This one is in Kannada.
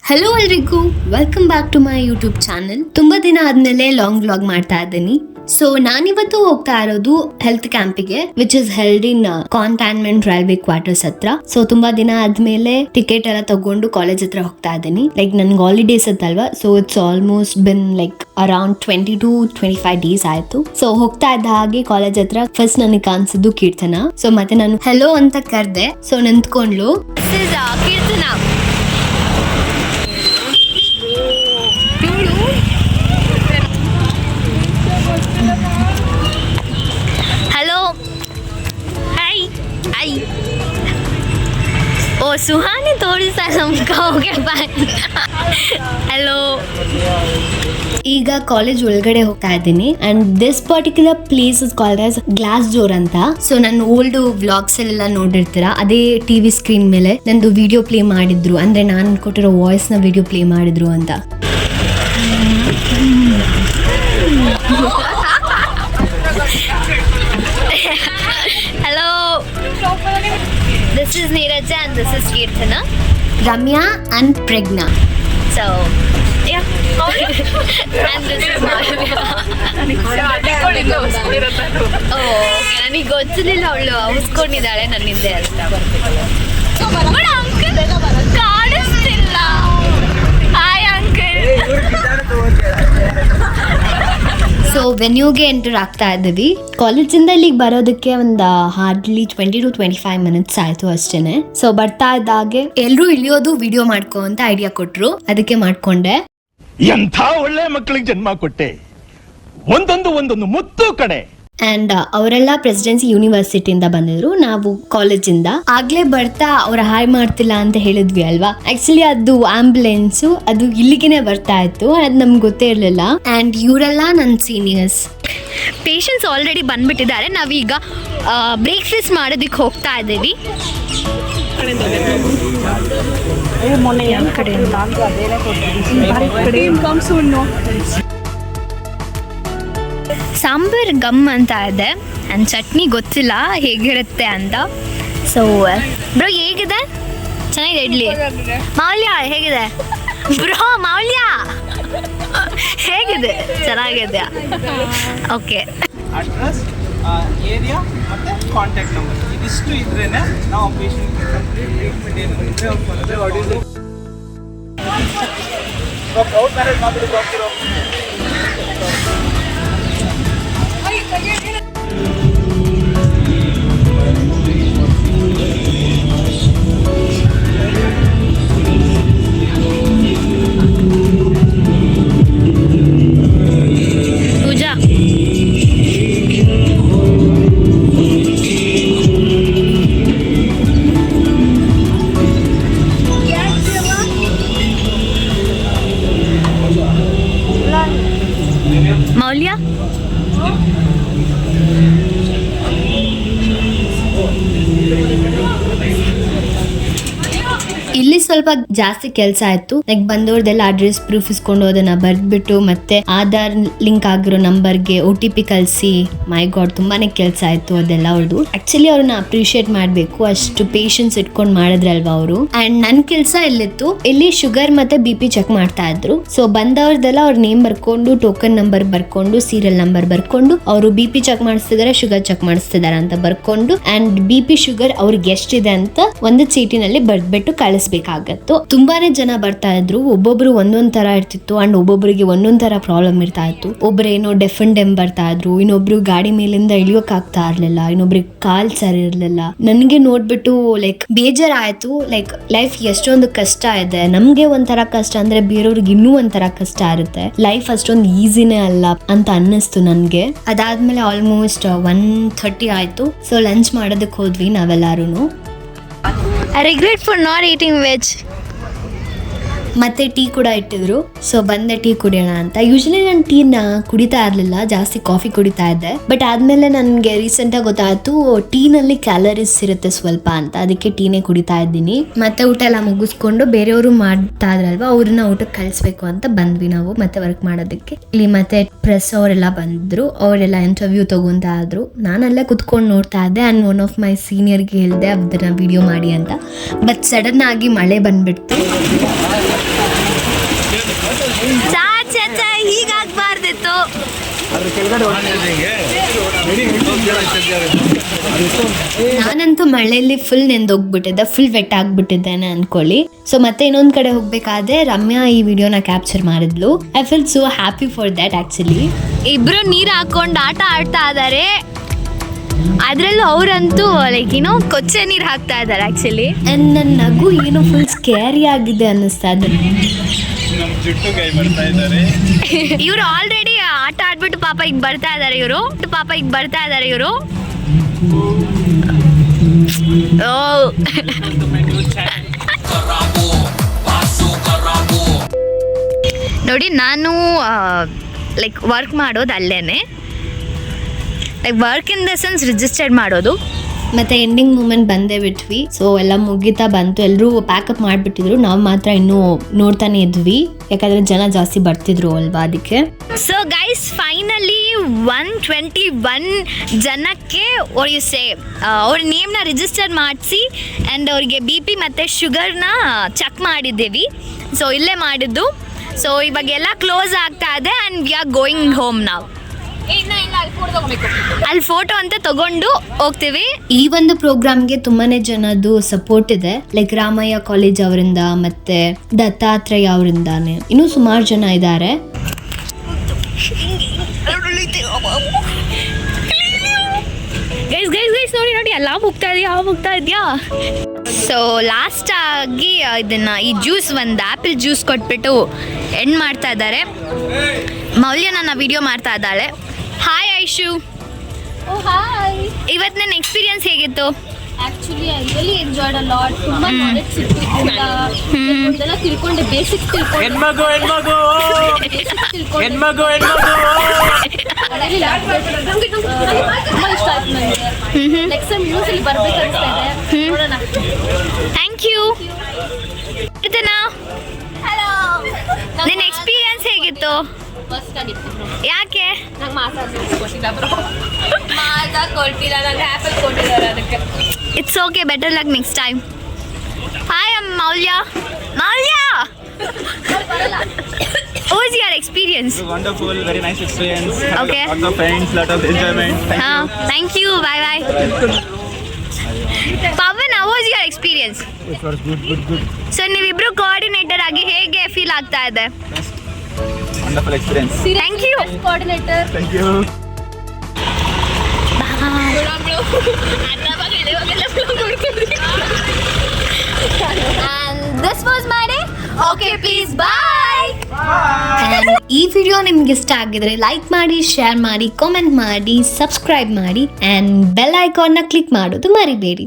ಹಲೋ ಎಲ್ರಿಗೂ, welcome back to my YouTube channel. ತುಂಬಾ ದಿನ ಆದ್ಮೇಲೆ ಲಾಂಗ್ ವ್ಲಾಗ್ ಮಾಡ್ತಾ ಇದ್ದೀನಿ. ಸೊ ನಾನಿವತ್ತು ಹೋಗ್ತಾ ಇರೋದು ಹೆಲ್ತ್ ಕ್ಯಾಂಪಿಗೆ, which is held in containment railway quarters ಹತ್ರ. ಸೊ ತುಂಬಾ ದಿನ ಆದ್ಮೇಲೆ ಟಿಕೆಟ್ ಎಲ್ಲ ತಗೊಂಡು ಕಾಲೇಜ್ ಹತ್ರ ಹೋಗ್ತಾ ಇದ್ದೀನಿ. ಲೈಕ್ ನನ್ಗೆ ಹಾಲಿಡೇಸ್ ಅತ್ತಲ್ವಾ, so it's almost been like around 20 to 25 days ಆಯ್ತು. ಸೊ ಹೋಗ್ತಾ ಇದ್ದ ಹಾಗೆ ಕಾಲೇಜ್ ಹತ್ರ ಫಸ್ಟ್ ನನಗೆ ಕಾಣಿಸಿದ್ದು ಕೀರ್ತನ. ಸೊ ಮತ್ತೆ ನಾನು ಹೆಲೋ ಅಂತ ಕರೆದೆ. ಸೊ ನಿಂತ್ಕೊಂಡ್ಲು, Keerthana. Hello, hi hi. Oh Suhani ತೋರಿಸ ಬಾಯ್. ಹಲೋ. ಈಗ ಕಾಲೇಜ್ ಒಳಗಡೆ ಹೋಗ್ತಾ ಇದ್ದೀನಿ and this particular place is called as glass door ಅಂತ. ಸೊ ನನ್ನ ಓಲ್ಡ್ ವ್ಲಾಗ್ಸ್ ಎಲ್ಲ ನೋಡಿರ್ತೀರಾ, ಅದೇ ಟಿವಿ ಸ್ಕ್ರೀನ್ ಮೇಲೆ ನಂದು ವಿಡಿಯೋ ಪ್ಲೇ ಮಾಡಿದ್ರು, ಅಂದ್ರೆ ನಾನು ಕೊಟ್ಟಿರೋ ವಾಯ್ಸ್ ನ ವಿಡಿಯೋ ಪ್ಲೇ ಮಾಡಿದ್ರು ಅಂತ. Hello, this is Neeraja and this is Keerthana, Ramya and Pregna. So yeah, and this is Malavya. Oh, ನನಗೆ ಗೊತ್ತಿರಲಿಲ್ಲ ಅವಳು ಅವಸ್ಕೊಂಡಿದ್ದಾಳೆ ನನ್ನಿಂದೆ ಅಂತ. ಕಾಣಿಸ್ತಿಲ್ಲ. Hi uncle. ಸೊ ವೆನ್ಯೂಗೆ ಎಂಟರ್ ಆಗ್ತಾ ಇದ್ದೀವಿ. ಕಾಲೇಜಿಂದ ಇಲ್ಲಿಗೆ ಬರೋದಕ್ಕೆ ಒಂದು ಹಾರ್ಡ್ಲಿ 20 to 25 ಮಿನಿಟ್ಸ್ ಆಯ್ತು ಅಷ್ಟೇನೆ. ಸೊ ಬರ್ತಾ ಇದ್ದಾಗೆ ಎಲ್ರು ಇಳಿಯೋದು ವಿಡಿಯೋ ಮಾಡ್ಕೊ ಅಂತ ಐಡಿಯಾ ಕೊಟ್ರು, ಅದಕ್ಕೆ ಮಾಡ್ಕೊಂಡೆ. ಎಂಥ ಒಳ್ಳೆ ಮಕ್ಕಳಿಗೆ ಜನ್ಮ ಕೊಟ್ಟೆ, ಒಂದೊಂದು ಮುತ್ತು ಕಡೆ. ಅಂಡ್ ಅವರೆಲ್ಲ ಪ್ರೆಸಿಡೆನ್ಸಿ ಯೂನಿವರ್ಸಿಟಿಯಿಂದ ಬಂದಿದ್ರು, ನಾವು ಕಾಲೇಜಿಂದ. ಆಗ್ಲೇ ಬರ್ತಾ ಅವ್ರ ಹಾಯ್ ಮಾಡ್ತಿಲ್ಲ ಅಂತ ಹೇಳಿದ್ವಿ ಅಲ್ವಾ. ಆಕ್ಚುಲಿ ಅದು ಆಂಬುಲೆನ್ಸು, ಅದು ಇಲ್ಲಿಗೆನೆ ಬರ್ತಾ ಇತ್ತು, ಅದು ನಮ್ಗೆ ಗೊತ್ತೇ ಇರಲಿಲ್ಲ. ಅಂಡ್ ಇವರೆಲ್ಲ ನನ್ನ ಸೀನಿಯರ್ಸ್. Patients already ಬಂದ್ಬಿಟ್ಟಿದ್ದಾರೆ. ನಾವೀಗ ಬ್ರೇಕ್ಫಾಸ್ಟ್ ಮಾಡೋದಕ್ಕೆ ಹೋಗ್ತಾ ಇದ್ದೀವಿ. ಸಾಂಬಾರ್ ಗಮ್ ಅಂತ ಇದೆ ಆ್ಯಂಡ್ ಚಟ್ನಿ ಗೊತ್ತಿಲ್ಲ ಹೇಗಿರುತ್ತೆ ಅಂತ. ಸೊ ಬ್ರೋ ಹೇಗಿದೆ? ಚೆನ್ನಾಗಿದೆ ಇಡ್ಲಿ. ಮೌಲ್ಯ ಹೇಗಿದೆ ಬ್ರೋ? ಮೌಲ್ಯ ಹೇಗಿದೆ? ಚೆನ್ನಾಗಿದೆ. ಓಕೆ. ಅಡ್ರೆಸ್, ಏರಿಯಾ ಮತ್ತು ಕಾಂಟ್ಯಾಕ್ಟ್ ನಂಬರ್ ಇದಿಷ್ಟು ಇದ್ರೇನೆ ನಾವು ಪೇಷಂಟ್ ಟ್ರೀಟ್ಮೆಂಟ್ ಏನಿರುತ್ತೆ ಅವ್ರಿಗೆ ಔಟ್ ಮ್ಯಾರೇಜ್ ಮಾಡಿ ಹೋಗ್ತಿರೋ. ಪೂಜಾ ಮೌಲ್ಯ ಇಲ್ಲಿ ಸ್ವಲ್ಪ ಜಾಸ್ತಿ ಕೆಲಸ ಆಯ್ತು. ಲೈಕ್ ಬಂದವ್ರದೆಲ್ಲ ಅಡ್ರೆಸ್ ಪ್ರೂಫ್ ಇಸ್ಕೊಂಡು ಅದನ್ನ ಬರ್ದ್ಬಿಟ್ಟು ಮತ್ತೆ ಆಧಾರ್ ಲಿಂಕ್ ಆಗಿರೋ ನಂಬರ್ಗೆ OTP ಕಳಿಸಿ. ಮೈ ಗಾಡ್, ತುಂಬಾನೇ ಕೆಲಸ ಆಯ್ತು ಅದೆಲ್ಲ ಅವ್ರದ್ದು. ಆಕ್ಚುಲಿ ಅವ್ರನ್ನ ಅಪ್ರಿಶಿಯೇಟ್ ಮಾಡ್ಬೇಕು, ಅಷ್ಟು ಪೇಷನ್ಸ್ ಇಟ್ಕೊಂಡು ಮಾಡಿದ್ರಲ್ವಾ ಅವರು. ಅಂಡ್ ನನ್ ಕೆಲಸ ಎಲ್ಲಿತ್ತು, ಇಲ್ಲಿ ಶುಗರ್ ಮತ್ತೆ BP ಚೆಕ್ ಮಾಡ್ತಾ ಇದ್ರು. ಸೊ ಬಂದವ್ರದೆಲ್ಲ ಅವ್ರ ನೇಮ್ ಬರ್ಕೊಂಡು, ಟೋಕನ್ ನಂಬರ್ ಬರ್ಕೊಂಡು, ಸೀರಿಯಲ್ ನಂಬರ್ ಬರ್ಕೊಂಡು, ಅವರು BP ಚೆಕ್ ಮಾಡಿಸ್ತಿದಾರೆ, ಶುಗರ್ ಚೆಕ್ ಮಾಡಿಸ್ತಿದಾರೆ ಅಂತ ಬರ್ಕೊಂಡು, ಅಂಡ್ BP ಶುಗರ್ ಅವ್ರಿಗೆ ಎಷ್ಟಿದೆ ಅಂತ ಒಂದು ಚೀಟಿನಲ್ಲಿ ಬರ್ದ್ಬಿಟ್ಟು ಕಳಿಸ್ಬೇಕಾಗತ್ತು. ತುಂಬಾನೇ ಜನ ಬರ್ತಾ ಇದ್ರು, ಒಬ್ಬೊಬ್ರು ಒಂದೊಂದ್ ತರ ಇರ್ತಿತ್ತು ಅಂಡ್ ಒಬ್ಬೊಬ್ಬರಿಗೆ ಒಂದೊಂದ್ ತರ ಪ್ರಾಬ್ಲಮ್ ಇರ್ತಾ ಇತ್ತು. ಒಬ್ರೇನೋ ಡೆಫ್ ಅಂಡ್ ಡೆಮ್ ಬರ್ತಾ ಇದ್ರು, ಇನ್ನೊಬ್ರು ಗಾಡಿ ಮೇಲಿಂದ ಇಳಿಯೋಕ್ ಆಗ್ತಾ ಇರ್ಲಿಲ್ಲ, ಇನ್ನೊಬ್ರಿಗೆ ಕಾಲ್ ಸರಿ ಇರ್ಲಿಲ್ಲ. ನನ್ಗೆ ನೋಡ್ಬಿಟ್ಟು ಲೈಕ್ ಬೇಜಾರಾಯ್ತು. ಲೈಕ್ ಲೈಫ್ ಎಷ್ಟೊಂದು ಕಷ್ಟ ಇದೆ, ನಮ್ಗೆ ಒಂಥರ ಕಷ್ಟ ಅಂದ್ರೆ ಬೇರೆಯವ್ರಿಗೆ ಇನ್ನೂ ಒಂಥರ ಕಷ್ಟ ಇರುತ್ತೆ. ಲೈಫ್ ಅಷ್ಟೊಂದು ಈಸಿನೇ ಅಲ್ಲ ಅಂತ ಅನ್ನಿಸ್ತು ನನ್ಗೆ. ಅದಾದ್ಮೇಲೆ ಆಲ್ಮೋಸ್ಟ್ 1:30 ಆಯ್ತು. ಸೊ ಲಂಚ್ ಮಾಡೋದಕ್ಕೆ ಹೋದ್ವಿ ನಾವೆಲ್ಲಾರು. I regret for not eating veg. ಮತ್ತೆ ಟೀ ಕೂಡ ಇಟ್ಟಿದ್ರು. ಸೊ ಬಂದೆ ಟೀ ಕುಡಿಯೋಣ ಅಂತ. ಯೂಶಲಿ ನಾನು ಟೀನ ಕುಡಿತಾ ಇರಲಿಲ್ಲ, ಜಾಸ್ತಿ ಕಾಫಿ ಕುಡಿತಾ ಇದ್ದೆ. ಬಟ್ ಆದ್ಮೇಲೆ ನನಗೆ ರೀಸೆಂಟಾಗಿ ಗೊತ್ತಾಯ್ತು ಟೀನಲ್ಲಿ ಕ್ಯಾಲರೀಸ್ ಇರುತ್ತೆ ಸ್ವಲ್ಪ ಅಂತ, ಅದಕ್ಕೆ ಟೀನೇ ಕುಡಿತಾ ಇದ್ದೀನಿ. ಮತ್ತೆ ಊಟ ಎಲ್ಲ ಮುಗಿಸ್ಕೊಂಡು ಬೇರೆಯವರು ಮಾಡ್ತಾ ಇದ್ರಲ್ವಾ, ಅವ್ರನ್ನ ಊಟಕ್ಕೆ ಕಳಿಸ್ಬೇಕು ಅಂತ ಬಂದ್ವಿ ನಾವು ಮತ್ತೆ ವರ್ಕ್ ಮಾಡೋದಕ್ಕೆ. ಇಲ್ಲಿ ಮತ್ತೆ ಪ್ರೆಸ್ ಅವರೆಲ್ಲ ಬಂದ್ರು, ಅವರೆಲ್ಲ ಇಂಟರ್ವ್ಯೂ ತಗೊಂತಾ ಇದ್ರು. ನಾನಲ್ಲೇ ಕುತ್ಕೊಂಡು ನೋಡ್ತಾ ಇದ್ದೆ. ಆ್ಯಂಡ್ ಒನ್ ಆಫ್ ಮೈ ಸೀನಿಯರ್ಗೆ ಹೇಳಿದೆ ಅದನ್ನ ವಿಡಿಯೋ ಮಾಡಿ ಅಂತ. ಬಟ್ ಸಡನ್ ಆಗಿ ಮಳೆ ಬಂದ್ಬಿಡ್ತು. ಹೀಗಾಗ್ಬಾರ್ದಿತ್ತು. ನಾನಂತೂ ಮಳೆಯಲ್ಲಿ ಫುಲ್ ನೆಂದೋಗ್ಬಿಟ್ಟಿದ್ದೆ, ಫುಲ್ ವೆಟ್ ಆಗ್ಬಿಟ್ಟಿದ್ದೇನೆ ಅನ್ಕೊಳ್ಳಿ. ಸೊ ಮತ್ತೆ ಇನ್ನೊಂದ್ ಕಡೆ ಹೋಗ್ಬೇಕಾದ್ರೆ ರಮ್ಯಾ ಈ ವಿಡಿಯೋನ ಕ್ಯಾಪ್ಚರ್ ಮಾಡಿದ್ಲು. I feel so happy for that. Actually ಇಬ್ರು ನೀರ್ ಹಾಕೊಂಡು ಆಟ ಆಡ್ತಾ ಇದಾರೆ, ಅದ್ರಲ್ಲೂ ಅವರಂತೂ ಲೈಕ್ ಏನೋ ಕೊಚ್ಚೆ ನೀರು ಹಾಕ್ತಾ ಇದ್ದಾರೆ ಆಕ್ಚುಲಿ. ಅಂಡ್ ನನ್ನ ನಗು ಏನೋ ಫುಲ್ ಸ್ಕೇರಿ ಆಗಿದೆ ಅನ್ನಿಸ್ತಾ ಇದೆ. ಇವ್ರು ಆಲ್ರೆಡಿ ಆಟ ಆಡ್ಬಿಟ್ಟು ಪಾಪ ಈಗ ಬರ್ತಾ ಇದಾರೆ ಇವರು. ನೋಡಿ, ನಾನು ಲೈಕ್ ವರ್ಕ್ ಮಾಡೋದು ಅಲ್ಲೇನೆ, like work in the sense registered ಮಾಡೋದು. ಮತ್ತೆ ಎಂಡಿಂಗ್ ಮೂಮೆಂಟ್ ಬಂದೇ ಬಿಟ್ವಿ. ಸೊ ಎಲ್ಲ ಮುಗಿತಾ ಬಂತು, ಎಲ್ಲರೂ ಪ್ಯಾಕಪ್ ಮಾಡಿಬಿಟ್ಟಿದ್ರು. ನಾವು ಮಾತ್ರ ಇನ್ನೂ ನೋಡ್ತಾನೆ ಇದ್ವಿ, ಯಾಕಂದ್ರೆ ಜನ ಜಾಸ್ತಿ ಬರ್ತಿದ್ರು ಅಲ್ವಾ, ಅದಕ್ಕೆ. ಸೊ ಗೈಸ್, ಫೈನಲಿ 121 ಜನಕ್ಕೆ ಅವ್ರ ನೇಮ್ನ ರಿಜಿಸ್ಟರ್ ಮಾಡಿಸಿ ಆ್ಯಂಡ್ ಅವ್ರಿಗೆ BP ಮತ್ತು ಶುಗರ್ನ ಚೆಕ್ ಮಾಡಿದ್ದೀವಿ. ಸೊ ಇಲ್ಲೇ ಮಾಡಿದ್ದು. ಸೊ ಇವಾಗ ಎಲ್ಲ ಕ್ಲೋಸ್ ಆಗ್ತಾ ಇದೆ and we are going home ನಾವು. ಅಲ್ಲಿ ಫೋಟೋ ಅಂತ ತಗೊಂಡು ಹೋಗ್ತೀವಿ. ಈ ಒಂದು ಪ್ರೋಗ್ರಾಮ್ಗೆ ತುಂಬಾನೇ ಜನದ್ದು ಸಪೋರ್ಟ್ ಇದೆ, ಲೈಕ್ ರಾಮಯ್ಯ ಕಾಲೇಜ್ ಅವರಿಂದ ಮತ್ತೆ ದತ್ತಾತ್ರೇಯ ಅವರಿಂದಾನೆ ಇನ್ನೂ ಸುಮಾರು ಜನ ಇದ್ದಾರೆ. ಗೈಸ್ ನೋಡಿ ಎಲ್ಲ ಹೋಗ್ತಾ ಇದೆಯಾ. ಸೊ ಲಾಸ್ಟ್ ಆಗಿ ಇದನ್ನ ಈ ಜ್ಯೂಸ್, ಒಂದು ಆ್ಯಪಲ್ ಜ್ಯೂಸ್ ಕೊಟ್ಬಿಟ್ಟು ಎಂಡ್ ಮಾಡ್ತಾ ಇದ್ದಾರೆ. ಮೌಲ್ಯ ನನ್ನ ವಿಡಿಯೋ ಮಾಡ್ತಾ ಇದ್ದಾಳೆ. ಹಾಯ್ ಐಶು. ಹಾಯ್. ಇವತ್ತು ನನ್ನ ಎಕ್ಸ್ಪೀರಿಯನ್ಸ್ ಹೇಗಿತ್ತು? Actually I really enjoyed a lot. ತುಂಬಾ ನಾಲೆಡ್ಜ್ ಸಿಕ್ತು, ಒಂದೆಲ್ಲ ತಿಳ್ಕೊಂಡೆ, ಬೇಸಿಕ್ಸ್ ತಿಳ್ಕೊಂಡೆ. ಹೆಣ್ಮಗು ತುಂಬಾ ಇಷ್ಟ ಆಯ್ತು ನನಗೆ. ನೆಕ್ಸ್ಟ್ ಟೈಮ್ ನ್ಯೂಸ್ ಅಲ್ಲಿ ಬರ್ಬೇಕು ಅನಿಸ್ತಾ ಇದೆ, ನೋಡೋಣ. Thank you. ಹಲೋ. ನಿನ್ನ ಎಕ್ಸ್ಪೀರಿಯನ್ಸ್ ಹೇಗಿತ್ತು? ಫಸ್ಟ್ ಆಗಿತ್ತು. ಯಾಕೆ? ನಂಗೆ ಮಾತಾಡ ಕೊಟ್ಟಿಲ್ಲ, ನಂಗೆ ಆ್ಯಪಲ್ ಕೊಟ್ಟಿದ್ದಾರೆ ಅದಕ್ಕೆ. It's okay, better luck next time. Hi Maulya. What was your experience? Wonderful, very nice experience. Okay. Lots of friends, lot of enjoyment. Thank you. Bye. Pawan, how was your experience? It was good. So ನೀವಿಬ್ರು ಕೋಆರ್ಡಿನೇಟರ್ ಆಗಿ ಹೇಗೆ ಫೀಲ್ ಆಗ್ತಾ ಇದೆ? Wonderful experience. Thank you. Coordinator. Thank you. And this was my day. Okay, please bye. ಈ ವಿಡಿಯೋ ನಿಮ್ಗೆ ಇಷ್ಟ ಆಗಿದ್ರೆ ಲೈಕ್ ಮಾಡಿ, ಶೇರ್ ಮಾಡಿ, ಕಾಮೆಂಟ್ ಮಾಡಿ, ಸಬ್ಸ್ಕ್ರೈಬ್ ಮಾಡಿ ಅಂಡ್ ಬೆಲ್ ಐಕಾನ್ನ ಕ್ಲಿಕ್ ಮಾಡೋದು ಮರಿಬೇಡಿ.